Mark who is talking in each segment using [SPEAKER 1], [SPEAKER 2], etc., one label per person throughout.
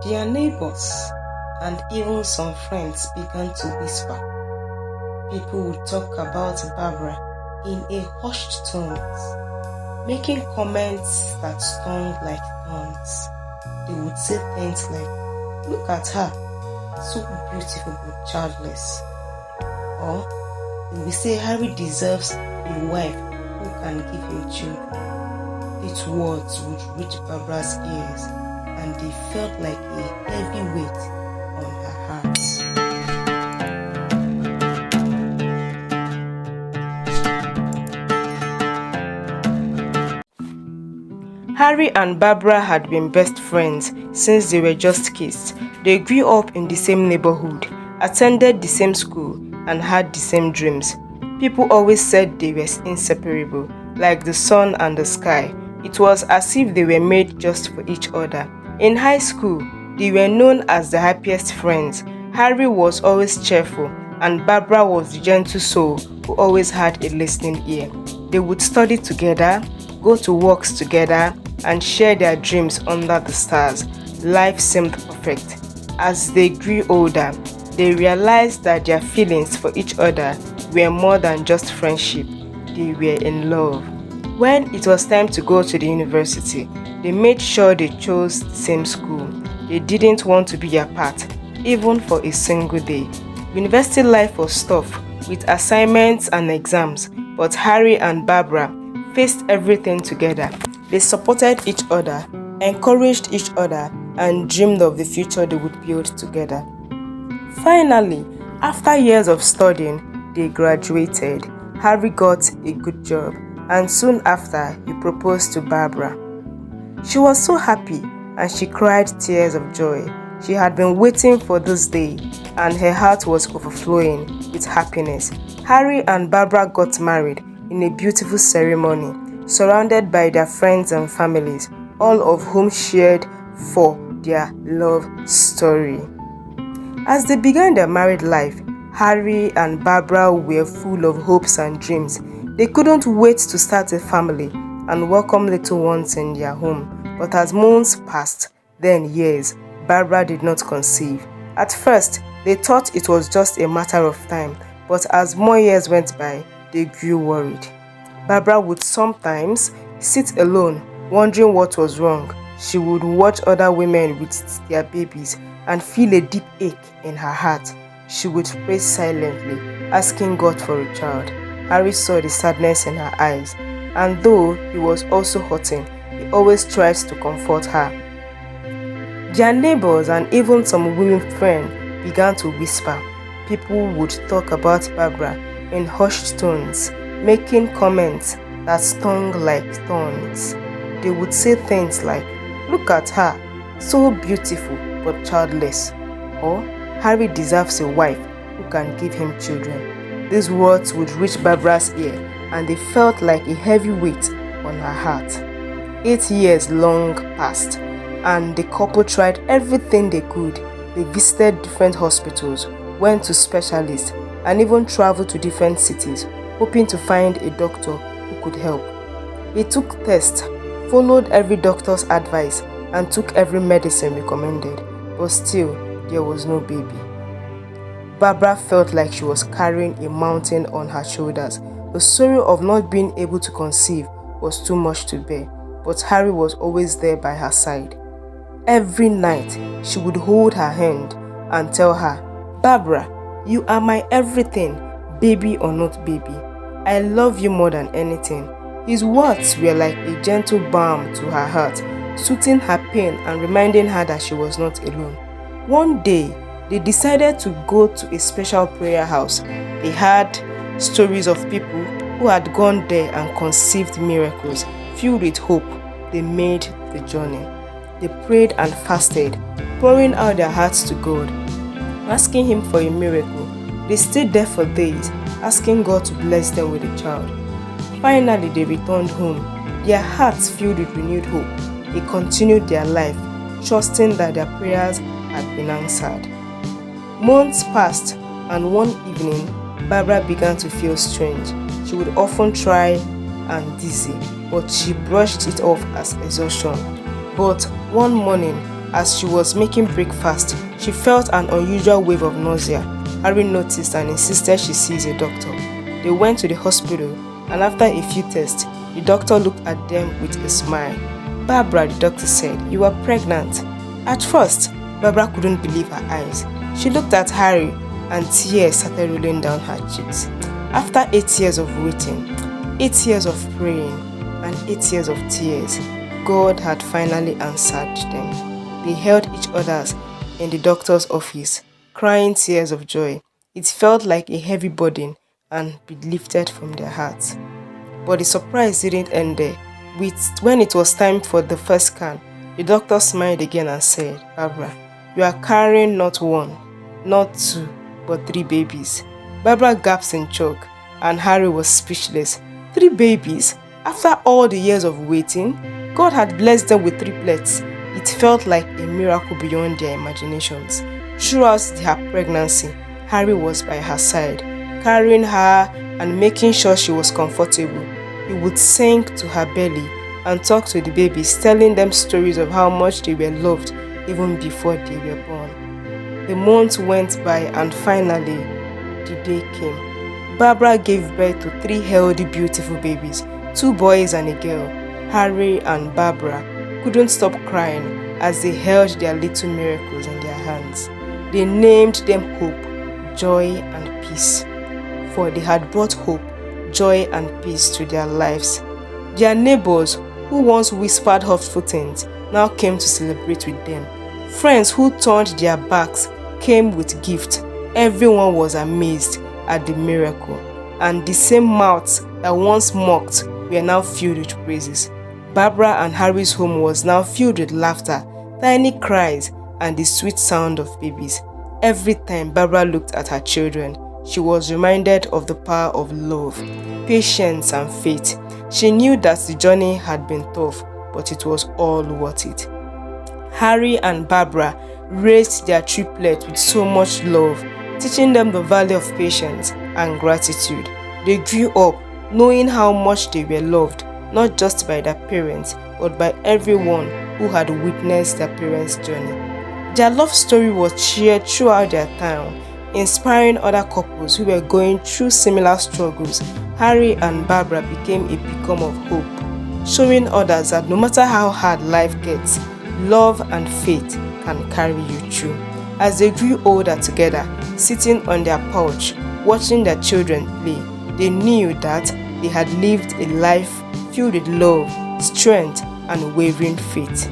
[SPEAKER 1] Their neighbors and even some friends began to whisper. People would talk about Barbara in a hushed tones, making comments that stung like thorns. They would say things like, "Look at her, so beautiful but childless." Or they would say Harry deserves a wife who can give him children. These words would reach Barbara's ears, and they felt like a heavy weight on her heart. Harry and Barbara had been best friends since they were just kids. They grew up in the same neighborhood, attended the same school, and had the same dreams. People always said they were inseparable, like the sun and the sky. It was as if they were made just for each other. In high school, they were known as the happiest friends. Harry was always cheerful, and Barbara was the gentle soul who always had a listening ear. They would study together, go to walks together, and share their dreams under the stars. Life seemed perfect. As they grew older, they realized that their feelings for each other were more than just friendship. They were in love. When it was time to go to the university, they made sure they chose the same school. They didn't want to be apart, even for a single day. University life was tough, with assignments and exams, but Harry and Barbara faced everything together. They supported each other, encouraged each other, and dreamed of the future they would build together. Finally, after years of studying, they graduated. Harry got a good job, and soon after, he proposed to Barbara. She was so happy, and she cried tears of joy. She had been waiting for this day, and her heart was overflowing with happiness. Harry and Barbara got married in a beautiful ceremony, surrounded by their friends and families, all of whom shared for their love story. As they began their married life, Harry and Barbara were full of hopes and dreams. They couldn't wait to start a family and welcome little ones in their home. But as months passed, then years, Barbara did not conceive. At first, they thought it was just a matter of time, but as more years went by, they grew worried. Barbara would sometimes sit alone, wondering what was wrong. She would watch other women with their babies and feel a deep ache in her heart. She would pray silently, asking God for a child. Harry saw the sadness in her eyes, and though he was also hurting, he always tried to comfort her. Their neighbors and even some women friends began to whisper. People would talk about Barbara in hushed tones, making comments that stung like thorns. They would say things like, "Look at her, so beautiful but childless," or "Harry deserves a wife who can give him children." These words would reach Barbara's ear, and they felt like a heavy weight on her heart. 8 years long passed, and the couple tried everything they could. They visited different hospitals, went to specialists, and even traveled to different cities, hoping to find a doctor who could help. They took tests, followed every doctor's advice, and took every medicine recommended, but still, there was no baby. Barbara felt like she was carrying a mountain on her shoulders. The sorrow of not being able to conceive was too much to bear, but Harry was always there by her side. Every night, she would hold her hand and tell her, "Barbara, you are my everything, baby or not baby. I love you more than anything." His words were like a gentle balm to her heart, soothing her pain and reminding her that she was not alone. One day, they decided to go to a special prayer house. They heard stories of people who had gone there and conceived miracles. Filled with hope, they made the journey. They prayed and fasted, pouring out their hearts to God, asking Him for a miracle. They stayed there for days, asking God to bless them with a child. Finally, they returned home, their hearts filled with renewed hope. They continued their life, trusting that their prayers had been answered. Months passed, and one evening, Barbara began to feel strange. She would often try and dizzy, but she brushed it off as exhaustion. But one morning, As she was making breakfast, she felt an unusual wave of nausea. Harry noticed and insisted she sees a doctor. They went to the hospital, and after a few tests, the doctor looked at them with a smile. "Barbara," the doctor said, "you are pregnant." At first, Barbara couldn't believe her eyes. She looked at Harry, and tears started rolling down her cheeks. After 8 years of waiting, 8 years of praying, and 8 years of tears, God had finally answered them. They held each other in the doctor's office, crying tears of joy. It felt like a heavy burden and be lifted from their hearts. But the surprise didn't end there. When it was time for the first scan, the doctor smiled again and said, "Barbara, you are carrying not one, not two, but 3 babies." Barbara gasped in shock, and Harry was speechless. 3 babies? After all the years of waiting, God had blessed them with triplets. It felt like a miracle beyond their imaginations. Throughout her pregnancy, Harry was by her side, carrying her and making sure she was comfortable. He would sing to her belly and talk to the babies, telling them stories of how much they were loved even before they were born. The months went by, and finally, the day came. Barbara gave birth to 3 healthy, beautiful babies, 2 boys and a girl. Harry and Barbara couldn't stop crying as they held their little miracles in their hands. They named them Hope, Joy, and Peace, for they had brought hope, joy, and peace to their lives. Their neighbors, who once whispered hurtful things, now came to celebrate with them. Friends who turned their backs came with gifts. Everyone was amazed at the miracle, and the same mouths that once mocked were now filled with praises. Barbara and Harry's home was now filled with laughter, tiny cries, and the sweet sound of babies. Every time Barbara looked at her children, she was reminded of the power of love, patience, and faith. She knew that the journey had been tough, but it was all worth it. Harry and Barbara raised their triplets with so much love, teaching them the value of patience and gratitude. They grew up knowing how much they were loved, not just by their parents, but by everyone who had witnessed their parents' journey. Their love story was shared throughout their town, inspiring other couples who were going through similar struggles. Harry and Barbara became a beacon of hope, showing others that no matter how hard life gets, love and faith can carry you through. As they grew older together, sitting on their porch, watching their children play, they knew that they had lived a life filled with love, strength, and unwavering faith.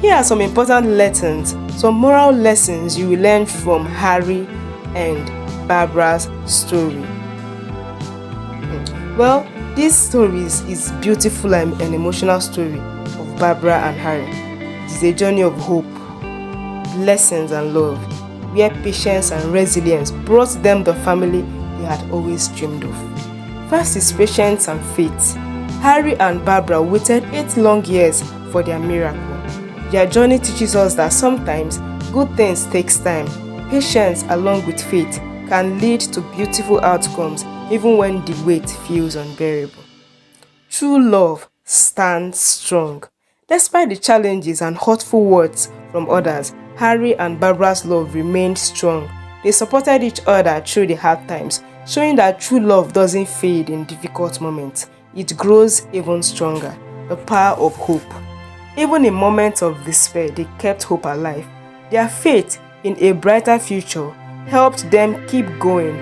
[SPEAKER 1] Here are some important lessons, some moral lessons you will learn from Harry and Barbara's story. Well, this story is beautiful and an emotional story of Barbara and Harry. It is a journey of hope, lessons, and love, where patience and resilience brought them the family they had always dreamed of. First is patience and faith. Harry and Barbara waited 8 long years for their miracle. Their journey teaches us that sometimes good things takes time. Patience along with faith can lead to beautiful outcomes even when the wait feels unbearable. True love stands strong. Despite the challenges and hurtful words from others, Harry and Barbara's love remained strong. They supported each other through the hard times, showing that true love doesn't fade in difficult moments. It grows even stronger. The power of hope. Even in moments of despair, they kept hope alive. Their faith in a brighter future helped them keep going,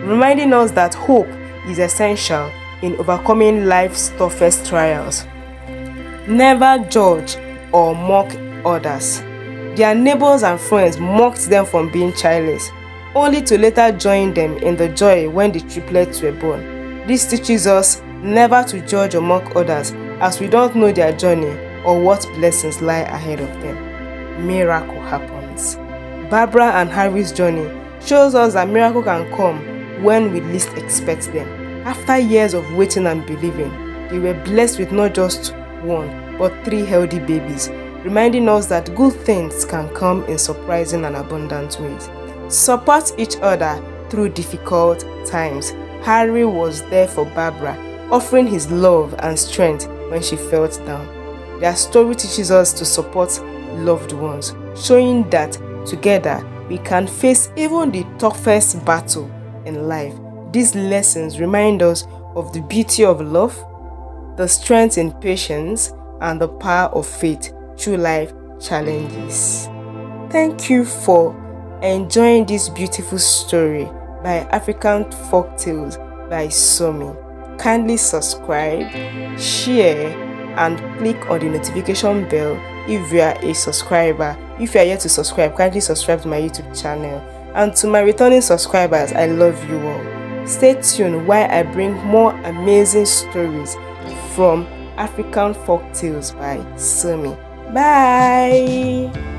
[SPEAKER 1] reminding us that hope is essential in overcoming life's toughest trials. Never judge or mock others. Their neighbors and friends mocked them for being childless, only to later join them in the joy when the triplets were born. This teaches us never to judge or mock others, as we don't know their journey or what blessings lie ahead of them. Miracle happens. Barbara and Harry's journey shows us that miracle can come when we least expect them. After years of waiting and believing, they were blessed with not just 1, but 3 healthy babies, reminding us that good things can come in surprising and abundant ways. Support each other through difficult times. Harry was there for Barbara, offering his love and strength when she felt down. Their story teaches us to support loved ones, showing that together we can face even the toughest battle in life. These lessons remind us of the beauty of love, the strength in patience, and the power of faith through life challenges. Thank you for enjoying this beautiful story by African Folk Tales by Somi. Kindly subscribe, share, and click on the notification bell if you are a subscriber. If you are yet to subscribe, kindly subscribe to my YouTube channel. And to my returning subscribers, I love you all. Stay tuned while I bring more amazing stories from African Folk Tales by Somi. Bye!